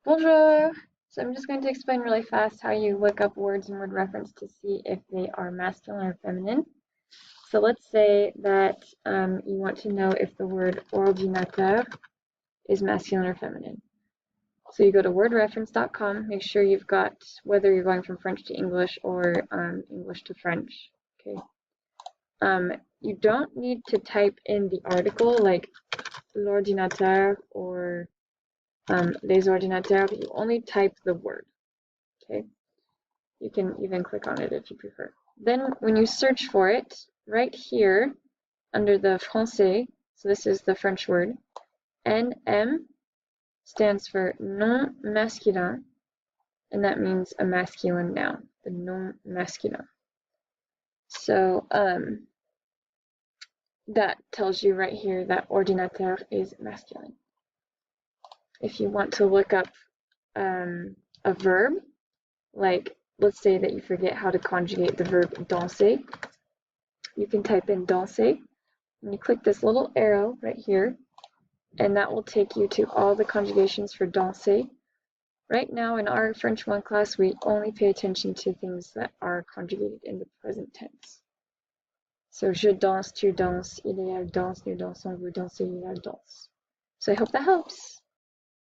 Bonjour! So I'm just going to explain really fast how you look up words in word reference to see if they are masculine or feminine. So let's say that you want to know if the word ordinateur is masculine or feminine. So you go to wordreference.com, make sure you've got whether you're going from French to English or English to French. Okay. You don't need to type in the article like l'ordinateur or les ordinateurs, you only type the word. Okay, you can even click on it if you prefer. Then when you search for it, right here under the français, so this is the French word, NM stands for non masculin, and that means a masculine noun, the non masculin. So that tells you right here that ordinateur is masculine. If you want to look up a verb, like let's say that you forget how to conjugate the verb danser, you can type in danser, and you click this little arrow right here, and that will take you to all the conjugations for danser. Right now in our French 1 class, we only pay attention to things that are conjugated in the present tense. So je danse, tu danses, il y a danse, nous dansons, vous dansez, il y a danse. So I hope that helps.